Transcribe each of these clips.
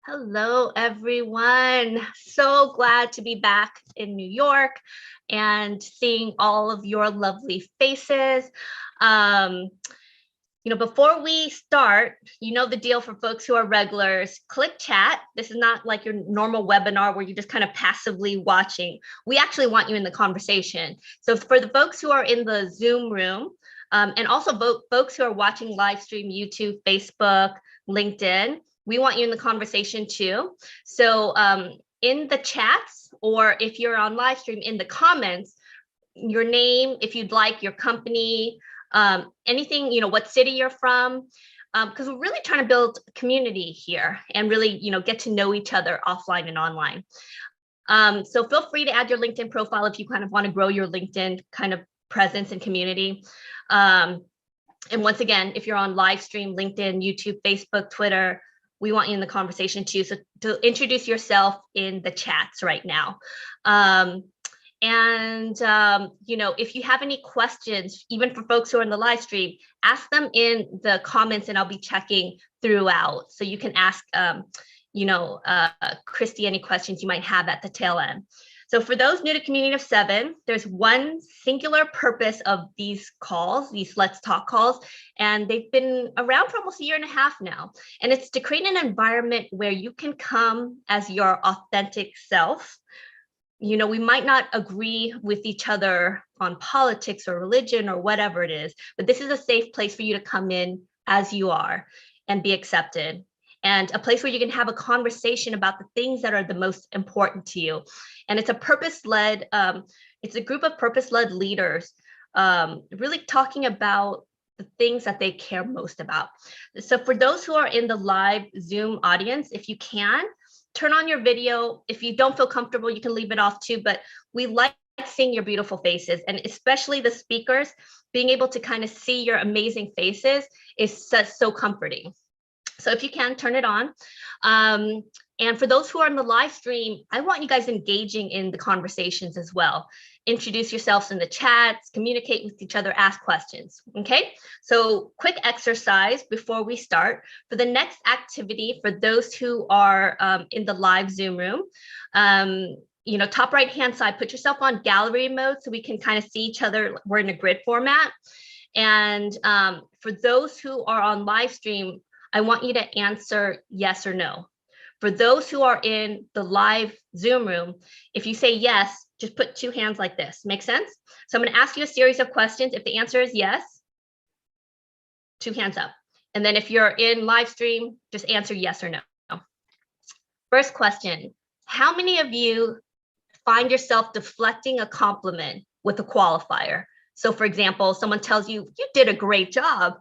Hello, everyone. So glad to be back in New York and seeing all of your lovely faces. Um, before we start, you know the deal for folks who are regulars, click chat. This is not like your normal webinar where you're just kind of passively watching. We actually want you in the conversation. So for the folks who are in the Zoom room, and also folks who are watching live stream, YouTube, Facebook, LinkedIn, we want you in the conversation too. So in the chats, or if you're on live stream, in the comments, your name, if you'd like, your company, anything, what city you're from, because we're really trying to build community here and really, get to know each other offline and online. So feel free to add your LinkedIn profile if you kind of want to grow your LinkedIn kind of presence and community. And once again, if you're on live stream, LinkedIn, YouTube, Facebook, Twitter, we want you in the conversation too. So to introduce yourself in the chats right now. If you have any questions, even for folks who are in the live stream, ask them in the comments and I'll be checking throughout. So you can ask, Christy, any questions you might have at the tail end. So for those new to Community of Seven, there's one singular purpose of these calls, these Let's Talk calls, and they've been around for almost a year and a half now. And it's to create an environment where you can come as your authentic self. We might not agree with each other on politics or religion or whatever it is, but this is a safe place for you to come in as you are and be accepted, and a place where you can have a conversation about the things that are the most important to you. And it's a purpose-led, it's a group of purpose-led leaders really talking about the things that they care most about. So for those who are in the live Zoom audience, if you can, turn on your video. If you don't feel comfortable, you can leave it off too, but we like seeing your beautiful faces, and especially the speakers, being able to kind of see your amazing faces is so comforting. So if you can, turn it on. And for those who are in the live stream, I want you guys engaging in the conversations as well. Introduce yourselves in the chats, communicate with each other, ask questions, okay? So quick exercise before we start. For the next activity, for those who are in the live Zoom room, top right-hand side, put yourself on gallery mode so we can kind of see each other. We're in a grid format. And for those who are on live stream, I want you to answer yes or no. For those who are in the live Zoom room, if you say yes, just put two hands like this. Make sense? So I'm going to ask you a series of questions. If the answer is yes, two hands up. And then if you're in live stream, just answer yes or no. First question, how many of you find yourself deflecting a compliment with a qualifier? So for example, someone tells you, you did a great job.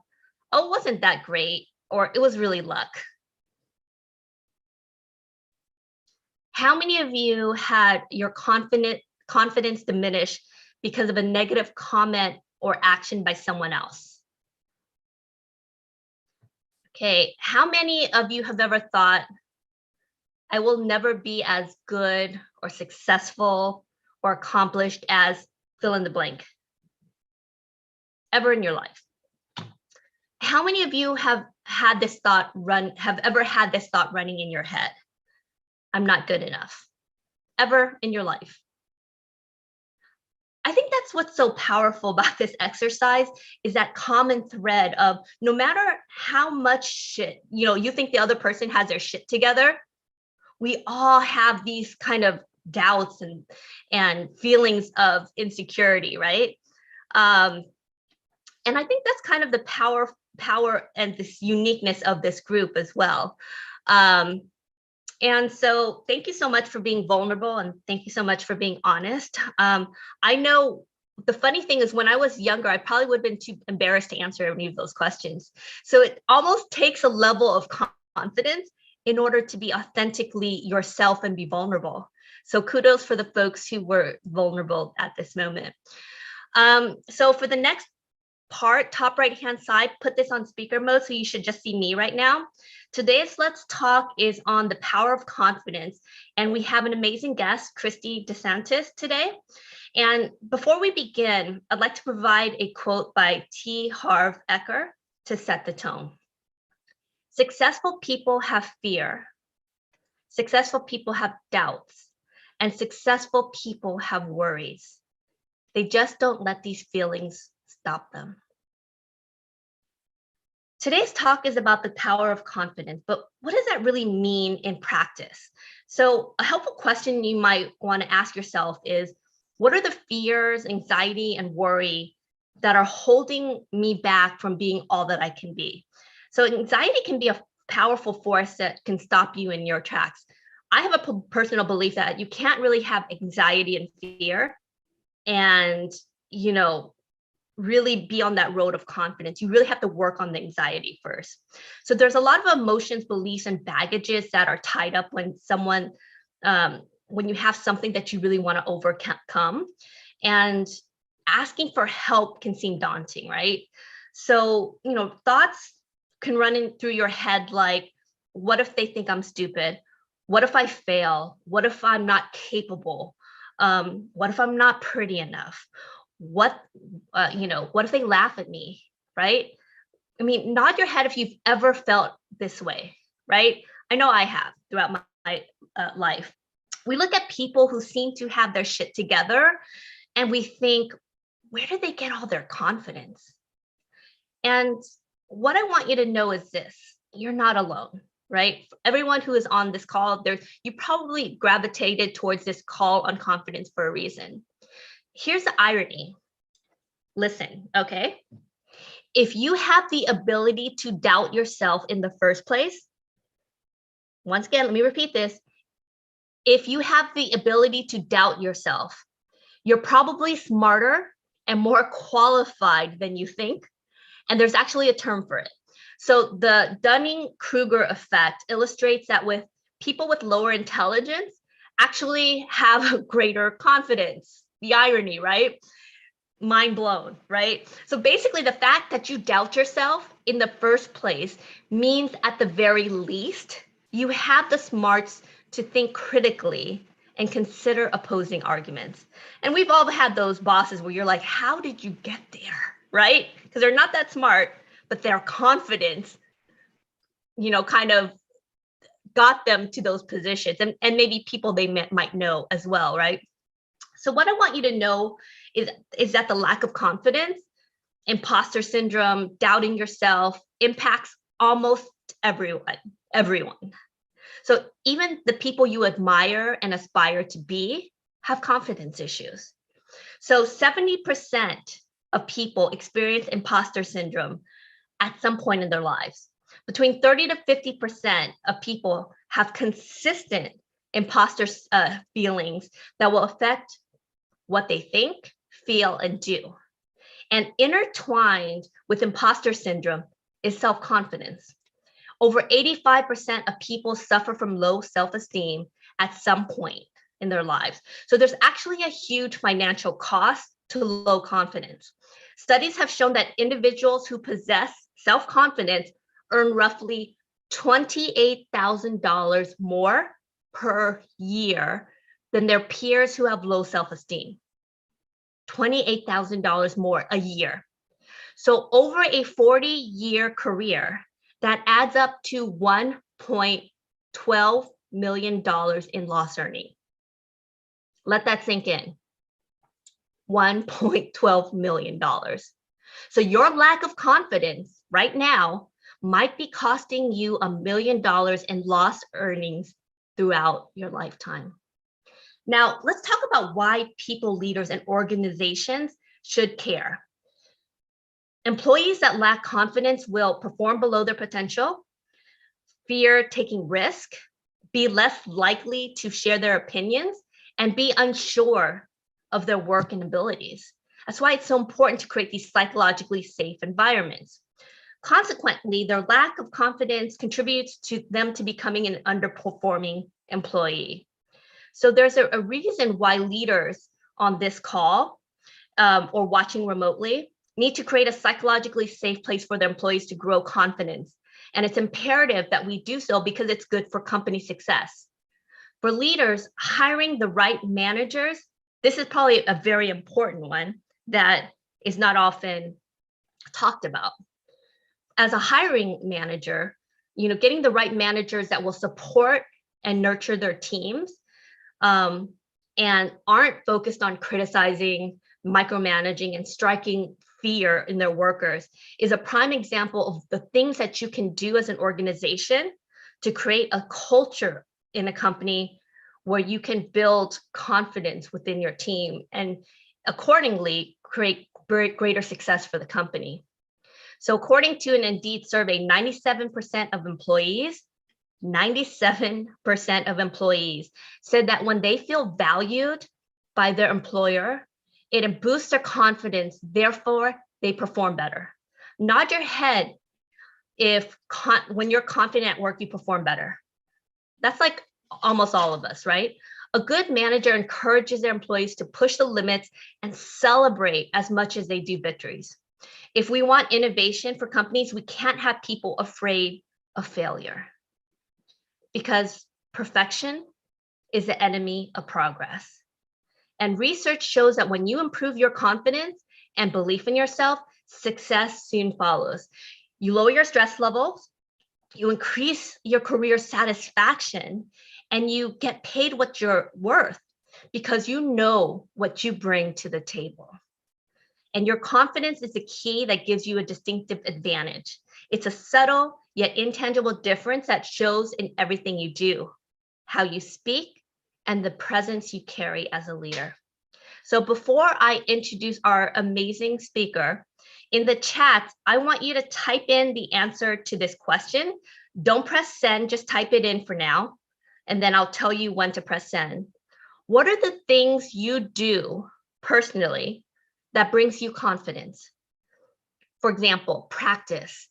Oh, wasn't that great? Or it was really luck. How many of you had your confidence diminish because of a negative comment or action by someone else? Okay, how many of you have ever thought, I will never be as good or successful or accomplished as fill in the blank ever in your life? How many of you have ever had this thought running in your head? I'm not good enough, ever in your life? I think that's what's so powerful about this exercise, is that common thread of no matter how much shit, you think the other person has their shit together, we all have these kind of doubts and feelings of insecurity, right? And I think that's kind of the power and this uniqueness of this group as well. And so thank you so much for being vulnerable, and thank you so much for being honest. I know the funny thing is, when I was younger, I probably would have been too embarrassed to answer any of those questions. So it almost takes a level of confidence in order to be authentically yourself and be vulnerable. So kudos for the folks who were vulnerable at this moment. So for the next part, top right-hand side, put this on speaker mode, so you should just see me right now. Today's Let's Talk is on the power of confidence, and we have an amazing guest, Christy Desantis, today. And before we begin, I'd like to provide a quote by T. Harv Eker to set the tone. Successful people have fear. Successful people have doubts, and successful people have worries. They just don't let these feelings stop them. Today's talk is about the power of confidence, but what does that really mean in practice? So a helpful question you might want to ask yourself is, what are the fears, anxiety, and worry that are holding me back from being all that I can be? So anxiety can be a powerful force that can stop you in your tracks. I have a personal belief that you can't really have anxiety and fear and, really be on that road of confidence. You really have to work on the anxiety first. So there's a lot of emotions, beliefs, and baggages that are tied up when when you have something that you really want to overcome, and asking for help can seem daunting, right? So, thoughts can run in through your head like, what if they think I'm stupid? What if I fail? What if I'm not capable? What if I'm not pretty enough? What if they laugh at me, right? I mean, nod your head if you've ever felt this way, right? I know I have throughout my life. We look at people who seem to have their shit together and we think, where did they get all their confidence? And what I want you to know is this: you're not alone, right? Everyone who is on this call, you probably gravitated towards this call on confidence for a reason. Here's the irony. Listen, okay? If you have the ability to doubt yourself in the first place, once again, let me repeat this. If you have the ability to doubt yourself, you're probably smarter and more qualified than you think. And there's actually a term for it. So the Dunning-Kruger effect illustrates that with people with lower intelligence actually have greater confidence. The irony, right? Mind blown, right? So basically the fact that you doubt yourself in the first place means at the very least, you have the smarts to think critically and consider opposing arguments. And we've all had those bosses where you're like, how did you get there, right? Because they're not that smart, but their confidence, kind of got them to those positions, and maybe people they might know as well, right? So what I want you to know is that the lack of confidence, imposter syndrome, doubting yourself impacts almost everyone. So even the people you admire and aspire to be have confidence issues. So 70% of people experience imposter syndrome at some point in their lives. Between 30 to 50% of people have consistent imposter feelings that will affect what they think, feel, and do. And intertwined with imposter syndrome is self-confidence. Over 85% of people suffer from low self-esteem at some point in their lives. So there's actually a huge financial cost to low confidence. Studies have shown that individuals who possess self-confidence earn roughly $28,000 more per year than their peers who have low self-esteem. $28,000 more a year. So over a 40-year career, that adds up to $1.12 million in lost earning. Let that sink in. $1.12 million. So your lack of confidence right now might be costing you $1 million in lost earnings throughout your lifetime. Now, let's talk about why people, leaders, and organizations should care. Employees that lack confidence will perform below their potential, fear taking risk, be less likely to share their opinions, and be unsure of their work and abilities. That's why it's so important to create these psychologically safe environments. Consequently, their lack of confidence contributes to them to becoming an underperforming employee. So there's a reason why leaders on this call or watching remotely need to create a psychologically safe place for their employees to grow confidence. And it's imperative that we do so because it's good for company success. For leaders, hiring the right managers, this is probably a very important one that is not often talked about. As a hiring manager, getting the right managers that will support and nurture their teams, and aren't focused on criticizing, micromanaging, and striking fear in their workers, is a prime example of the things that you can do as an organization to create a culture in a company where you can build confidence within your team and accordingly create greater success for the company. So according to an Indeed survey, 97% of employees said that when they feel valued by their employer, it boosts their confidence, therefore they perform better. Nod your head if when you're confident at work, you perform better. That's like almost all of us, right? A good manager encourages their employees to push the limits and celebrate as much as they do victories. If we want innovation for companies, we can't have people afraid of failure, because perfection is the enemy of progress. And research shows that when you improve your confidence and belief in yourself, success soon follows. You lower your stress levels, you increase your career satisfaction, and you get paid what you're worth because you know what you bring to the table. And your confidence is the key that gives you a distinctive advantage. It's a subtle yet intangible difference that shows in everything you do, how you speak, and the presence you carry as a leader. So before I introduce our amazing speaker, in the chat, I want you to type in the answer to this question. Don't press send, just type it in for now, and then I'll tell you when to press send. What are the things you do personally that brings you confidence? For example, practice,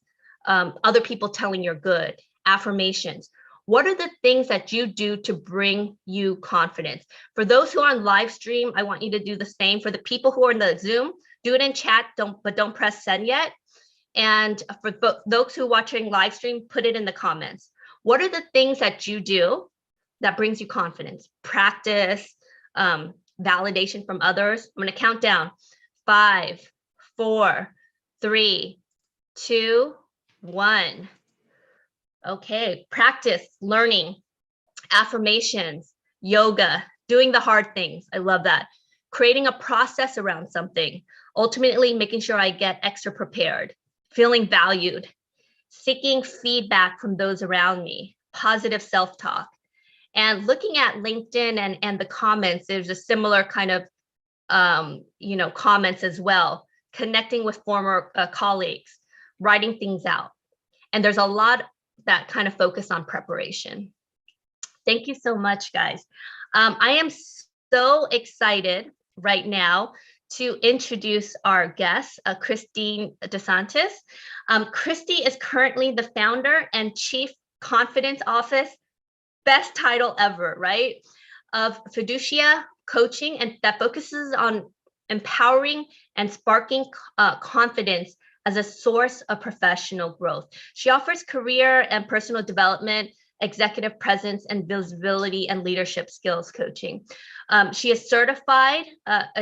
other people telling you're good, affirmations. What are the things that you do to bring you confidence? For those who are on live stream, I want you to do the same. For the people who are in the Zoom, do it in chat, but don't press send yet. And for those who are watching live stream, put it in the comments. What are the things that you do that brings you confidence? Practice, validation from others. I'm going to count down. 5, 4, 3, 2, 1. Okay, practice, learning, affirmations, yoga, doing the hard things. I love that. Creating a process around something, ultimately making sure I get extra prepared, feeling valued, seeking feedback from those around me, positive self-talk, and looking at LinkedIn and the comments. There's a similar kind of comments as well, connecting with former colleagues, writing things out. And there's a lot that kind of focus on preparation. Thank you so much, guys. I am so excited right now to introduce our guest, Christine Desantis. Christy is currently the founder and Chief Confidence Officer, best title ever, right? Of Fiducia Coaching, and that focuses on empowering and sparking confidence as a source of professional growth. She offers career and personal development, executive presence, and visibility and leadership skills coaching. She is certified.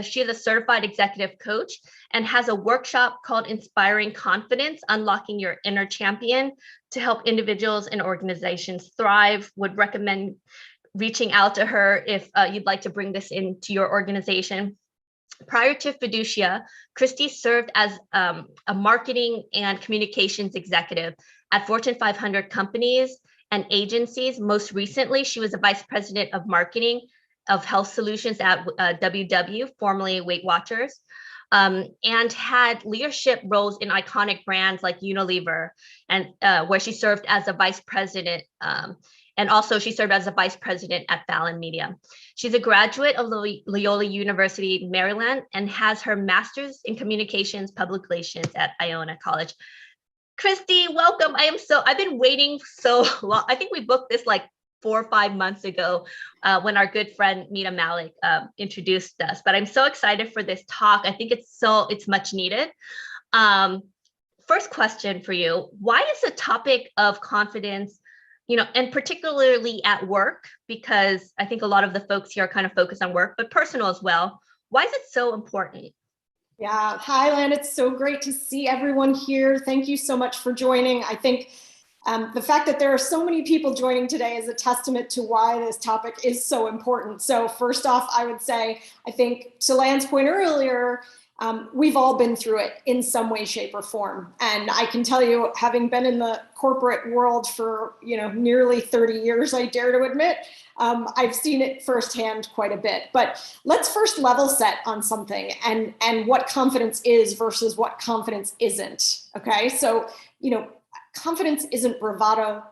She is a certified executive coach and has a workshop called Inspiring Confidence, Unlocking Your Inner Champion, to help individuals and organizations thrive. Would recommend reaching out to her if you'd like to bring this into your organization. Prior to Fiducia, Christy served as a marketing and communications executive at Fortune 500 companies and agencies. Most recently, she was a vice president of marketing of health solutions at WW, formerly Weight Watchers, and had leadership roles in iconic brands like Unilever, and where she served as a vice president. And also she served as a vice president at Fallon Media. She's a graduate of Loyola University, Maryland, and has her master's in communications public relations at Iona College. Christy, welcome. I've been waiting so long. I think we booked this like 4 or 5 months ago when our good friend Meeta Malik introduced us, but I'm so excited for this talk. I think it's much needed. First question for you, why is the topic of confidence, and particularly at work, because I think a lot of the folks here are kind of focused on work, but personal as well. Why is it so important? Yeah, hi, Lan. It's so great to see everyone here. Thank you so much for joining. I think The fact that there are so many people joining today is a testament to why this topic is so important. So first off, I would say, I think to Lan's point earlier, we've all been through it in some way, shape, or form. And I can tell you, having been in the corporate world for nearly 30 years, I dare to admit, I've seen it firsthand quite a bit. But let's first level set on something and what confidence is versus what confidence isn't. Okay, so confidence isn't bravado,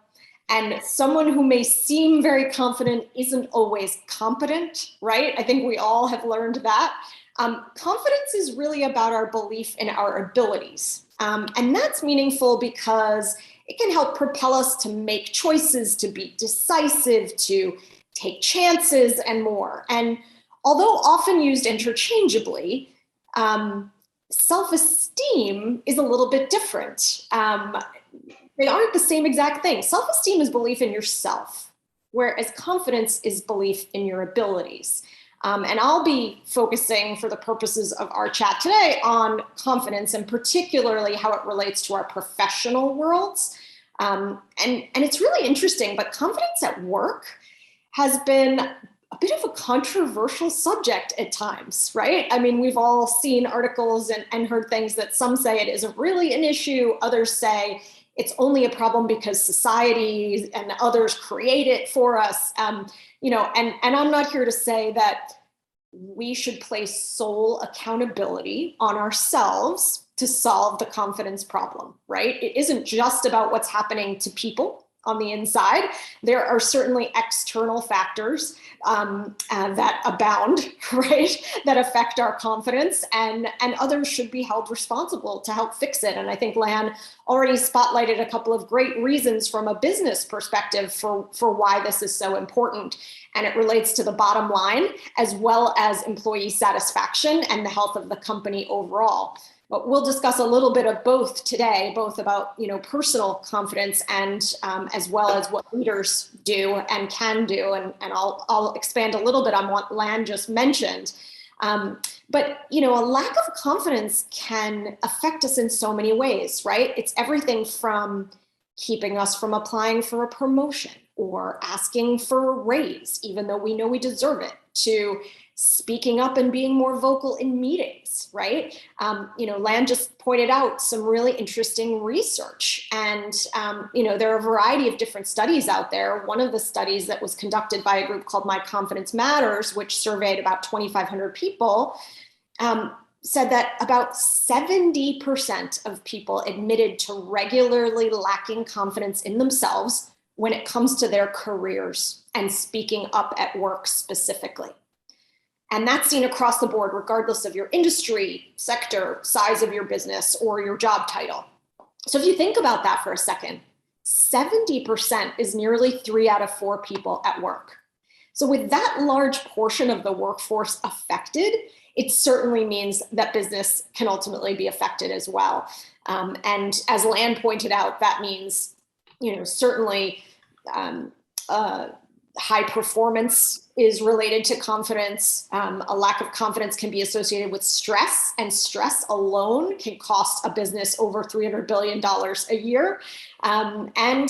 and someone who may seem very confident isn't always competent, right? I think we all have learned that. Confidence is really about our belief in our abilities. And that's meaningful because it can help propel us to make choices, to be decisive, to take chances, and more. And although often used interchangeably, self-esteem is a little bit different. They aren't the same exact thing. Self-esteem is belief in yourself, whereas confidence is belief in your abilities. And I'll be focusing for the purposes of our chat today on confidence, and particularly how it relates to our professional worlds. And it's really interesting, but confidence at work has been a bit of a controversial subject at times, right? I mean, we've all seen articles and heard things that some say it isn't really an issue, others say it's only a problem because society and others create it for us. And I'm not here to say that we should place sole accountability on ourselves to solve the confidence problem, right? It isn't just about what's happening to people on the inside. There are certainly external factors that abound, right, that affect our confidence, and others should be held responsible to help fix it. And I think Lan already spotlighted a couple of great reasons from a business perspective for why this is so important. And it relates to the bottom line, as well as employee satisfaction and the health of the company overall. But we'll discuss a little bit of both today, both about personal confidence and as well as what leaders do and can do. And I'll expand a little bit on what Lan just mentioned. But a lack of confidence can affect us in so many ways, right? It's everything from keeping us from applying for a promotion or asking for a raise, even though we know we deserve it, to speaking up and being more vocal in meetings, right? Lan just pointed out some really interesting research, and there are a variety of different studies out there. One of the studies that was conducted by a group called My Confidence Matters, which surveyed about 2,500 people, said that about 70% of people admitted to regularly lacking confidence in themselves when it comes to their careers and speaking up at work specifically. And that's seen across the board, regardless of your industry, sector, size of your business, or your job title. So if you think about that for a second, 70% is nearly 3 out of 4 people at work. So with that large portion of the workforce affected, it certainly means that business can ultimately be affected as well. And as Lan pointed out, that means, certainly high performance is related to confidence. A lack of confidence can be associated with stress, and stress alone can cost a business over $300 billion a year. And,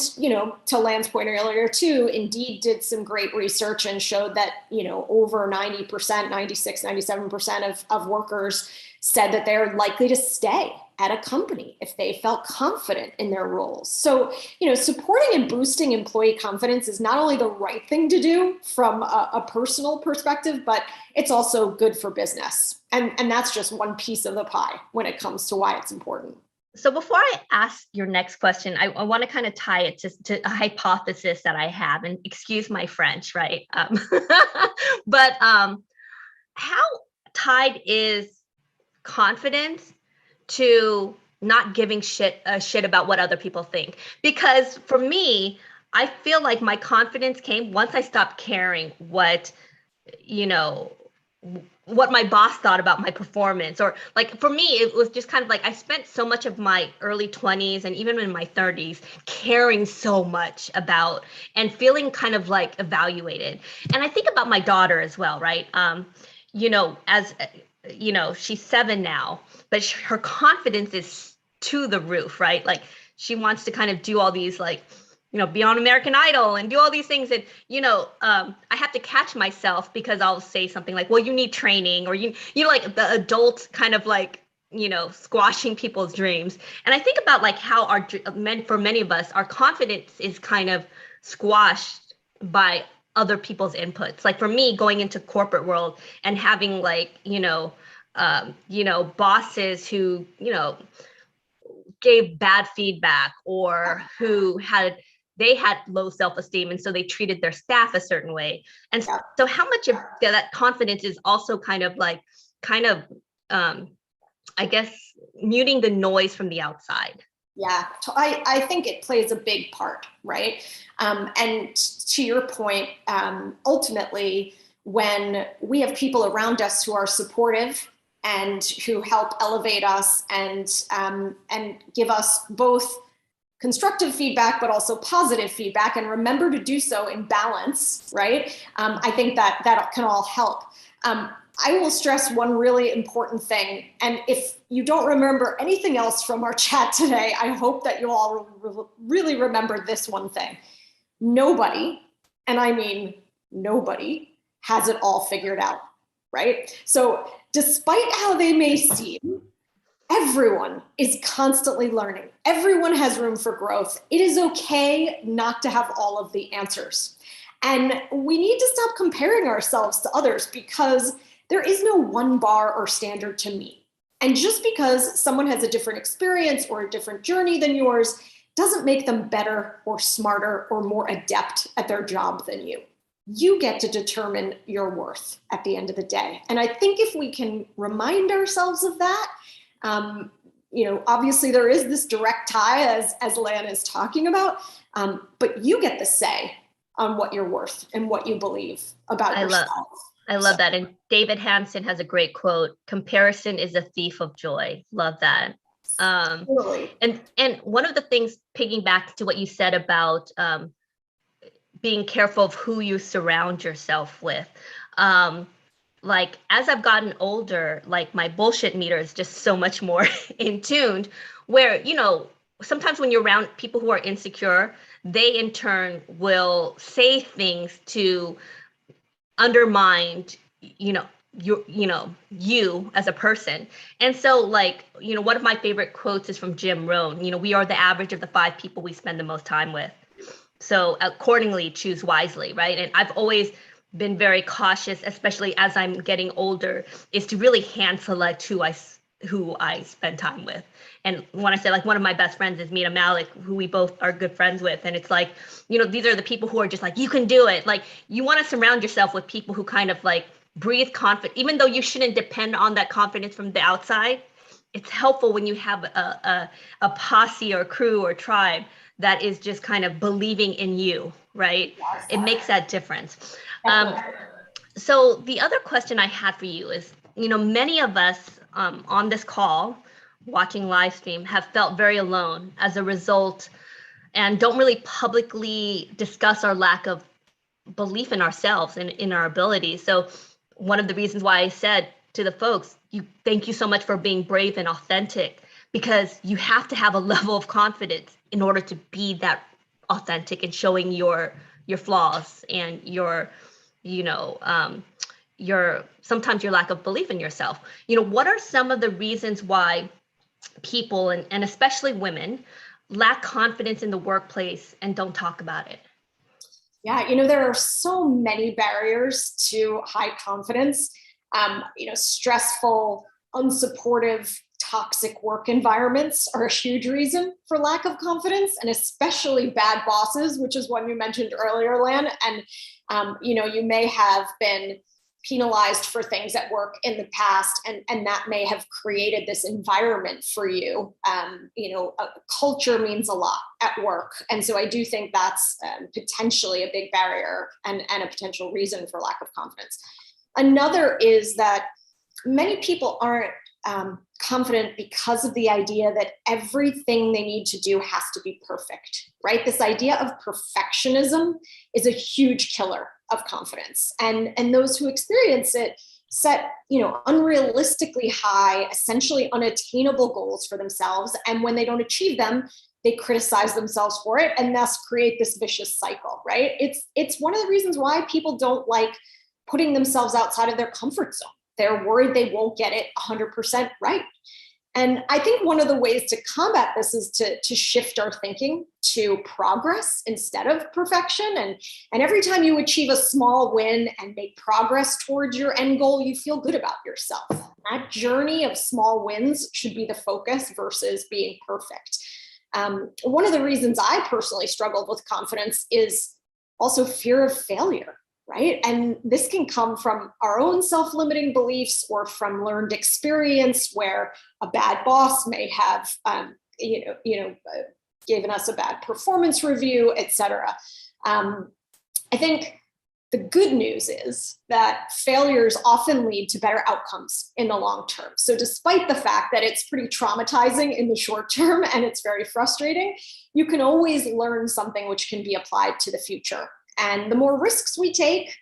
to Lan's point earlier too, Indeed did some great research and showed that, over 90%, 96, 97% of workers said that they're likely to stay at a company if they felt confident in their roles. So, supporting and boosting employee confidence is not only the right thing to do from a personal perspective, but it's also good for business. And that's just one piece of the pie when it comes to why it's important. So before I ask your next question, I want to kind of tie it to a hypothesis that I have, and excuse my French, right? But how tied is confidence to not giving a shit about what other people think? Because for me, I feel like my confidence came once I stopped caring what my boss thought about my performance. Or like, for me, it was just kind of like I spent so much of my early 20s and even in my 30s caring so much about and feeling kind of like evaluated. And I think about my daughter as well, right? She's 7 now, but her confidence is to the roof, right? Like she wants to kind of do all these like, be on American Idol and do all these things. And, I have to catch myself because I'll say something like, well, you need training, or like the adult kind of like, squashing people's dreams. And I think about like how for many of us, our confidence is kind of squashed by other people's inputs. Like for me, going into corporate world and having like, bosses who, gave bad feedback, or who had low self-esteem, and so they treated their staff a certain way. And so how much of that confidence is also kind of I guess muting the noise from the outside? Yeah, I think it plays a big part, right? And to your point, ultimately, when we have people around us who are supportive and who help elevate us and give us both constructive feedback, but also positive feedback, and remember to do so in balance, right? I think that can all help. I will stress one really important thing. And if you don't remember anything else from our chat today, I hope that you all really remember this one thing. Nobody, and I mean nobody, has it all figured out, right? So despite how they may seem, everyone is constantly learning. Everyone has room for growth. It is okay not to have all of the answers. And we need to stop comparing ourselves to others, because there is no one bar or standard to meet. And just because someone has a different experience or a different journey than yours doesn't make them better or smarter or more adept at their job than you. You get to determine your worth at the end of the day. And I think if we can remind ourselves of that, obviously there is this direct tie, as Lan is talking about, but you get the say on what you're worth and what you believe about yourself. I love that. And David Hansen has a great quote: "Comparison is a thief of joy." Love that. Totally. And one of the things, piggyback to what you said about being careful of who you surround yourself with. Like as I've gotten older, like my bullshit meter is just so much more in tuned, where, sometimes when you're around people who are insecure, they in turn will say things to undermine, you as a person. And so like, one of my favorite quotes is from Jim Rohn, "We are the average of the 5 people we spend the most time with. So accordingly, choose wisely," right? And I've always been very cautious, especially as I'm getting older, is to really hand select who I spend time with. And when I say, like, one of my best friends is Mina Malik, who we both are good friends with. And it's like, these are the people who are just like, you can do it. Like, you want to surround yourself with people who kind of like breathe confidence, even though you shouldn't depend on that confidence from the outside. It's helpful when you have a posse or crew or tribe that is just kind of believing in you, right? Yes. It makes that difference. So the other question I had for you is, many of us on this call, watching live stream, have felt very alone as a result, and don't really publicly discuss our lack of belief in ourselves and in our abilities. So one of the reasons why I said to the folks, thank you so much for being brave and authentic, because you have to have a level of confidence in order to be that authentic and showing your flaws and your sometimes your lack of belief in yourself. What are some of the reasons why people, and especially women, lack confidence in the workplace and don't talk about it? Yeah, there are so many barriers to high confidence. Stressful, unsupportive, toxic work environments are a huge reason for lack of confidence, and especially bad bosses, which is one you mentioned earlier, Lan. And, you may have been penalized for things at work in the past, and that may have created this environment for you. Culture means a lot at work. And so I do think that's potentially a big barrier and a potential reason for lack of confidence. Another is that many people aren't confident because of the idea that everything they need to do has to be perfect, right? This idea of perfectionism is a huge killer of confidence. And those who experience it set, unrealistically high, essentially unattainable goals for themselves. And when they don't achieve them, they criticize themselves for it, and thus create this vicious cycle, right? It's one of the reasons why people don't like putting themselves outside of their comfort zone. They're worried they won't get it 100% right. And I think one of the ways to combat this is to shift our thinking to progress instead of perfection. And every time you achieve a small win and make progress towards your end goal, you feel good about yourself. That journey of small wins should be the focus versus being perfect. One of the reasons I personally struggled with confidence is also fear of failure. Right. And this can come from our own self-limiting beliefs or from learned experience where a bad boss may have, given us a bad performance review, et cetera. I think the good news is that failures often lead to better outcomes in the long term. So despite the fact that it's pretty traumatizing in the short term and it's very frustrating, you can always learn something which can be applied to the future. And the more risks we take,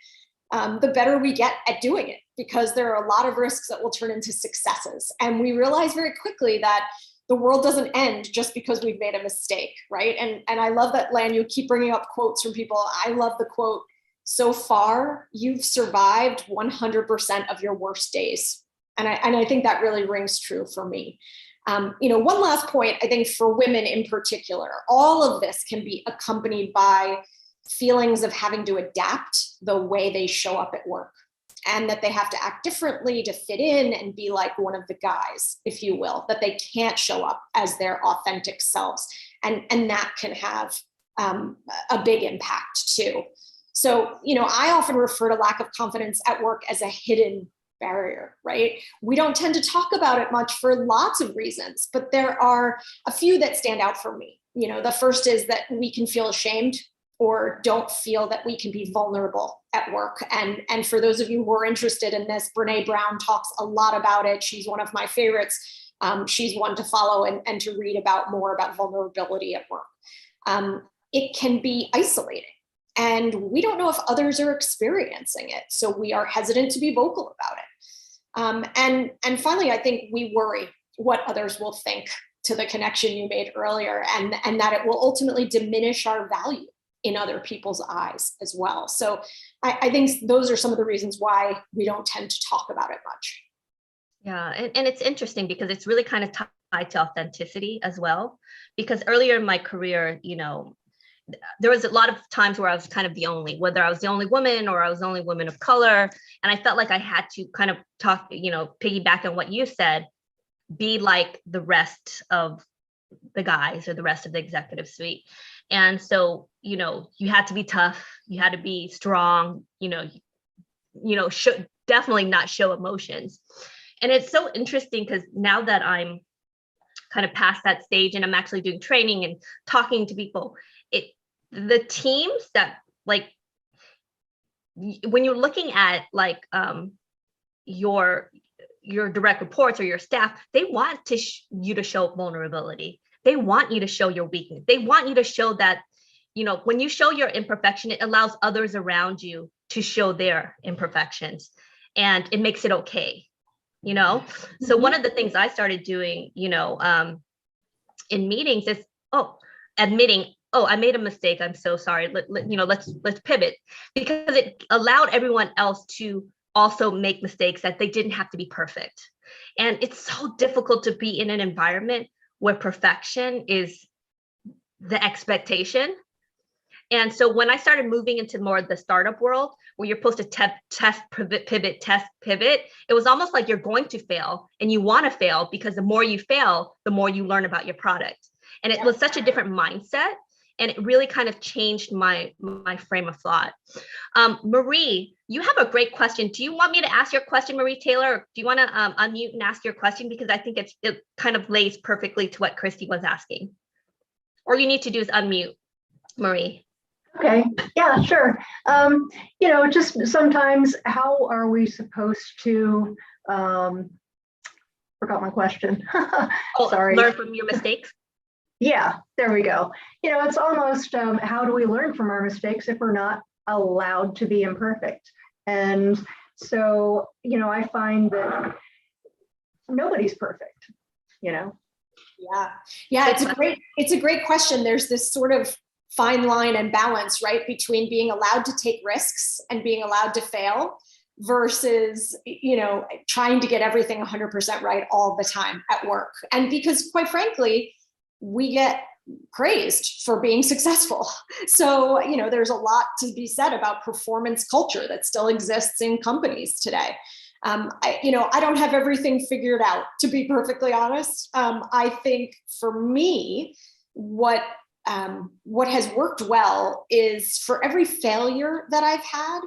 the better we get at doing it, because there are a lot of risks that will turn into successes. And we realize very quickly that the world doesn't end just because we've made a mistake, right? And I love that, Lan, you keep bringing up quotes from people. I love the quote, "So far, you've survived 100% of your worst days." And I think that really rings true for me. One last point, I think for women in particular, all of this can be accompanied by feelings of having to adapt the way they show up at work, and that they have to act differently to fit in and be like one of the guys, if you will, that they can't show up as their authentic selves. And that can have a big impact too. So, I often refer to lack of confidence at work as a hidden barrier, right? We don't tend to talk about it much for lots of reasons, but there are a few that stand out for me. The first is that we can feel ashamed or don't feel that we can be vulnerable at work. And for those of you who are interested in this, Brene Brown talks a lot about it. She's one of my favorites. She's one to follow and to read about more about vulnerability at work. It can be isolating, and we don't know if others are experiencing it. So we are hesitant to be vocal about it. And finally, I think we worry what others will think, to the connection you made earlier, and that it will ultimately diminish our value in other people's eyes as well. So I think those are some of the reasons why we don't tend to talk about it much. Yeah, and it's interesting because it's really kind of tied to authenticity as well. Because earlier in my career, there was a lot of times where I was kind of whether I was the only woman or I was the only woman of color. And I felt like I had to kind of talk, piggyback on what you said, be like the rest of the guys or the rest of the executive suite. And so, you had to be tough, you had to be strong, definitely not show emotions. And it's so interesting because now that I'm kind of past that stage and I'm actually doing training and talking to people, the teams that when you're looking at your direct reports or your staff, they want you to show vulnerability. They want you to show your weakness. They want you to show that, when you show your imperfection, it allows others around you to show their imperfections, and it makes it okay, So one of the things I started doing, in meetings is, admitting, I made a mistake. I'm so sorry. Let's pivot, because it allowed everyone else to also make mistakes, that they didn't have to be perfect. And it's so difficult to be in an environment where perfection is the expectation. And so when I started moving into more of the startup world, where you're supposed to test, pivot, test, pivot, it was almost like you're going to fail, and you want to fail because the more you fail, the more you learn about your product. And it was such a different mindset. And it really kind of changed my frame of thought. Marie, you have a great question. Do you want me to ask your question, Marie Taylor? Or do you want to unmute and ask your question? Because I think it kind of lays perfectly to what Christy was asking. All you need to do is unmute, Marie. Okay, yeah, sure. Just sometimes, how are we supposed to, forgot my question. Sorry. Learn from your mistakes? Yeah, there we go. It's almost how do we learn from our mistakes if we're not allowed to be imperfect? And so, I find that nobody's perfect, Yeah, it's a great question. There's this sort of fine line and balance, right, between being allowed to take risks and being allowed to fail versus, trying to get everything 100% right all the time at work. And because quite frankly, we get praised for being successful. So, there's a lot to be said about performance culture that still exists in companies today. I don't have everything figured out, to be perfectly honest. I think for me, what has worked well is for every failure that I've had,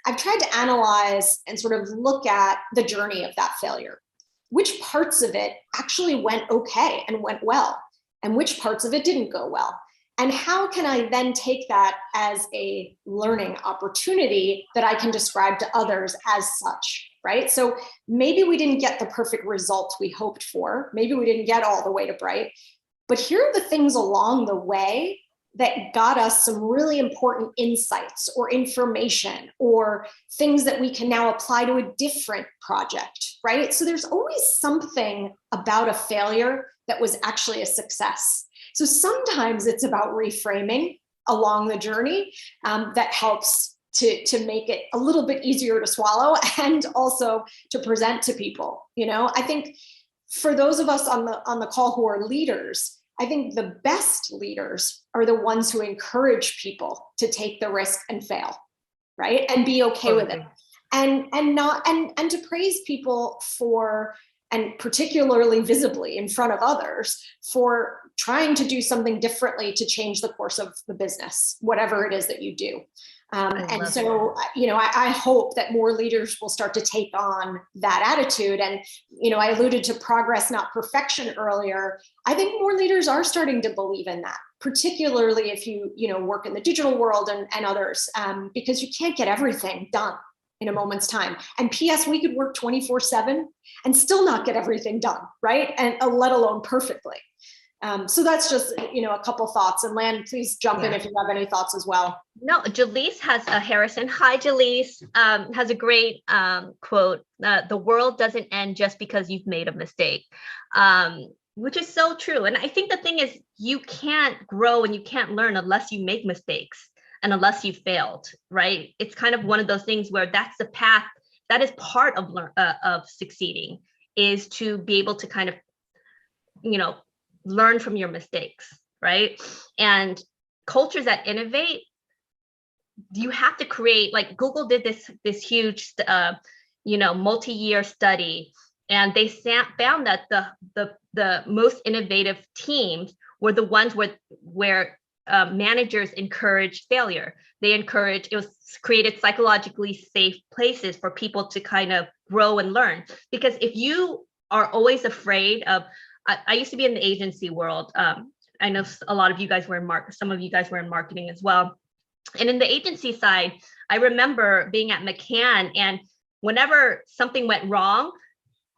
I've tried to analyze and sort of look at the journey of that failure. Which parts of it actually went okay and went well, and which parts of it didn't go well? And how can I then take that as a learning opportunity that I can describe to others as such, right? So maybe we didn't get the perfect result we hoped for. Maybe we didn't get all the way to bright, but here are the things along the way that got us some really important insights or information or things that we can now apply to a different project, right? So there's always something about a failure that was actually a success. So sometimes it's about reframing along the journey that helps to make it a little bit easier to swallow and also to present to people. I think for those of us on the call who are leaders, I think the best leaders are the ones who encourage people to take the risk and fail, right? And be okay with it. And to praise people for, and particularly visibly in front of others, for trying to do something differently to change the course of the business, whatever it is that you do. And so, I hope that more leaders will start to take on that attitude. And, I alluded to progress, not perfection earlier. I think more leaders are starting to believe in that, particularly if you, work in the digital world and others, because you can't get everything done in a moment's time. And PS, we could work 24/7 and still not get everything done, right? And let alone perfectly. So that's just, a couple thoughts. And Lan, please jump in if you have any thoughts as well. No, Jaleese has a Harrison. Hi, Jaleese. Has a great quote. The world doesn't end just because you've made a mistake, which is so true. And I think the thing is, you can't grow and you can't learn unless you make mistakes and unless you failed, right? It's kind of one of those things where that's the path. That is part of succeeding, is to be able to kind of, learn from your mistakes, right? And cultures that innovate, you have to create, like Google did this huge, multi-year study, and they found that the most innovative teams were the ones where managers encouraged failure. It was created psychologically safe places for people to kind of grow and learn. Because if you are always afraid of, I used to be in the agency world. I know a lot of you guys were some of you guys were in marketing as well. And in the agency side, I remember being at McCann, and whenever something went wrong,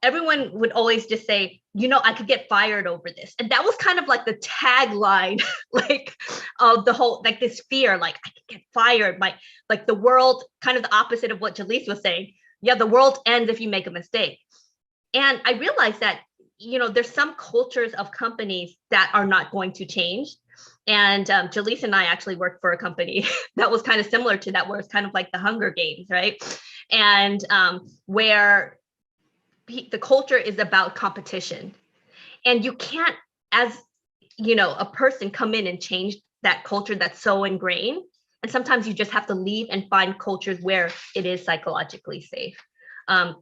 everyone would always just say, I could get fired over this. And that was kind of like the tagline, of the whole, this fear, I could get fired. The world, kind of the opposite of what Jaleese was saying. Yeah, the world ends if you make a mistake. And I realized that, there's some cultures of companies that are not going to change. And Jaleese and I actually worked for a company that was kind of similar to that, where it's kind of like the Hunger Games, right? And where the culture is about competition. And you can't, as a person, come in and change that culture that's so ingrained. And sometimes you just have to leave and find cultures where it is psychologically safe,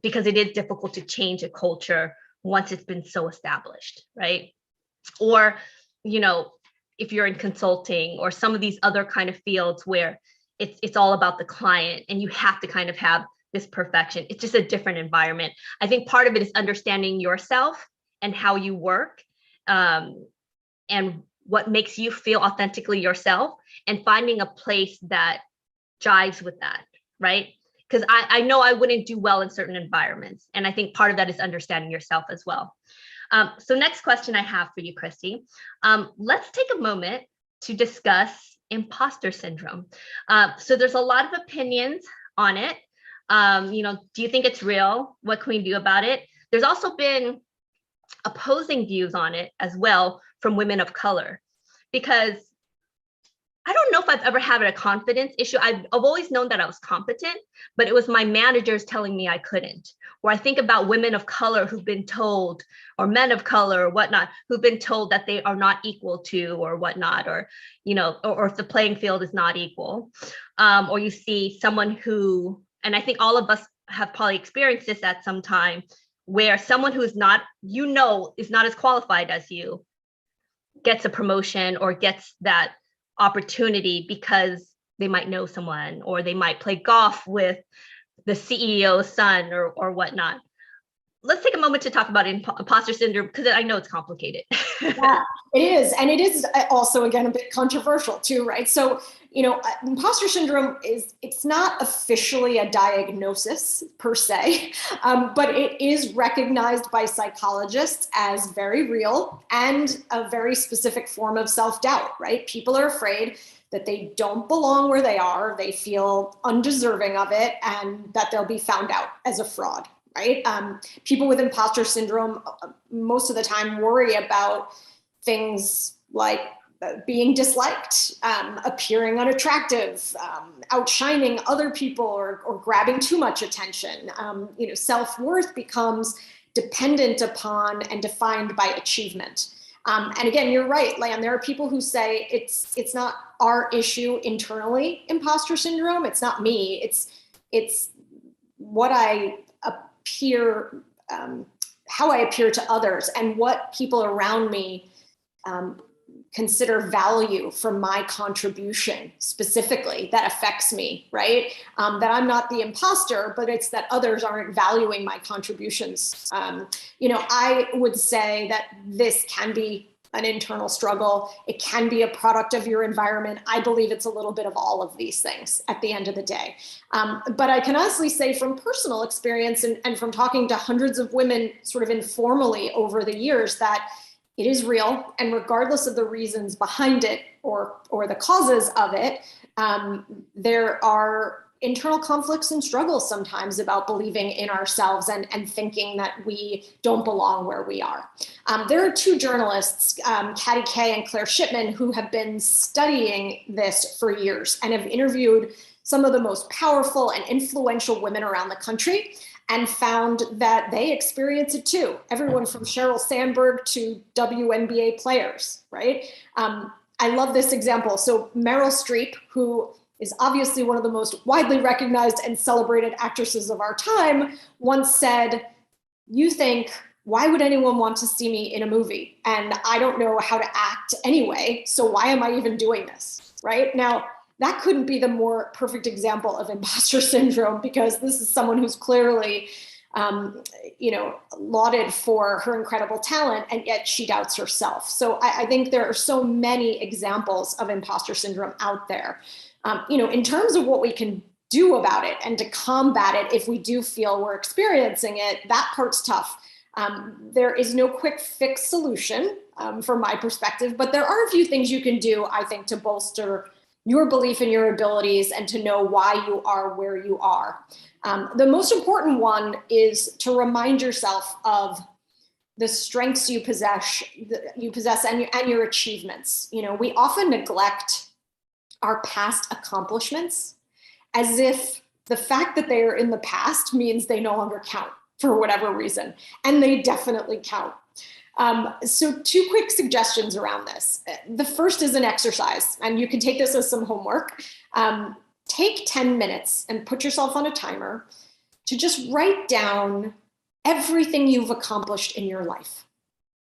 because it is difficult to change a culture once it's been so established, right? Or, if you're in consulting or some of these other kind of fields where it's all about the client and you have to kind of have this perfection, it's just a different environment. I think part of it is understanding yourself and how you work, and what makes you feel authentically yourself, and finding a place that jives with that, right? Because I know I wouldn't do well in certain environments. And I think part of that is understanding yourself as well. So next question I have for you, Christy. Let's take a moment to discuss imposter syndrome. So there's a lot of opinions on it. Do you think it's real? What can we do about it? There's also been opposing views on it as well from women of color, because I don't know if I've ever had a confidence issue. I've always known that I was competent, but it was my managers telling me I couldn't. Or I think about women of color who've been told, or men of color or whatnot, who've been told that they are not equal to or whatnot, or, or if the playing field is not equal. Or you see someone who, and I think all of us have probably experienced this at some time, where someone who's not, is not as qualified as you gets a promotion or gets that opportunity because they might know someone, or they might play golf with the CEO's son or whatnot. Let's take a moment to talk about imposter syndrome, because I know it's complicated. Yeah, it is. And it is also, again, a bit controversial too, right? So, imposter syndrome it's not officially a diagnosis per se, but it is recognized by psychologists as very real and a very specific form of self-doubt, right? People are afraid that they don't belong where they are, they feel undeserving of it, and that they'll be found out as a fraud, right? People with imposter syndrome most of the time worry about things like being disliked, appearing unattractive, outshining other people, or grabbing too much attention. Self-worth becomes dependent upon and defined by achievement. And again, you're right, Lam. There are people who say it's not our issue internally, imposter syndrome. It's not me. It's what I appear, how I appear to others, and what people around me consider value from my contribution specifically that affects me, right? That I'm not the imposter, but it's that others aren't valuing my contributions. I would say that this can be an internal struggle. It can be a product of your environment. I believe it's a little bit of all of these things at the end of the day. But I can honestly say from personal experience and from talking to hundreds of women sort of informally over the years that it is real, and regardless of the reasons behind it or the causes of it, there are internal conflicts and struggles sometimes about believing in ourselves and thinking that we don't belong where we are. There are two journalists, Katty Kay and Claire Shipman, who have been studying this for years and have interviewed some of the most powerful and influential women around the country, and found that they experience it too. Everyone from Sheryl Sandberg to WNBA players, right? I love this example. So Meryl Streep, who is obviously one of the most widely recognized and celebrated actresses of our time, once said, "You think, why would anyone want to see me in a movie? And I don't know how to act anyway, so why am I even doing this?" Right? Now, that couldn't be the more perfect example of imposter syndrome, because this is someone who's clearly, lauded for her incredible talent, and yet she doubts herself. So I think there are so many examples of imposter syndrome out there. In terms of what we can do about it and to combat it if we do feel we're experiencing it, that part's tough. There is no quick fix solution from my perspective, but there are a few things you can do, I think, to bolster your belief in your abilities and to know why you are where you are. The most important one is to remind yourself of the strengths you possess and your achievements. We often neglect our past accomplishments as if the fact that they are in the past means they no longer count for whatever reason, and they definitely count. So 2 quick suggestions around this. The first is an exercise, and you can take this as some homework. Take 10 minutes and put yourself on a timer to just write down everything you've accomplished in your life,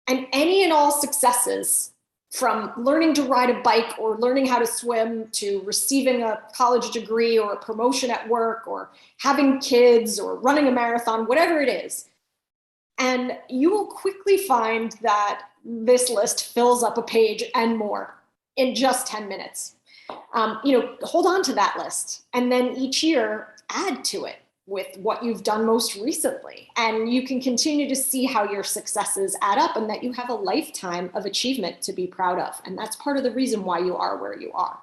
and any and all successes, from learning to ride a bike or learning how to swim to receiving a college degree or a promotion at work or having kids or running a marathon, whatever it is. And you will quickly find that this list fills up a page and more in just 10 minutes. Hold on to that list, and then each year add to it with what you've done most recently. And you can continue to see how your successes add up and that you have a lifetime of achievement to be proud of. And that's part of the reason why you are where you are.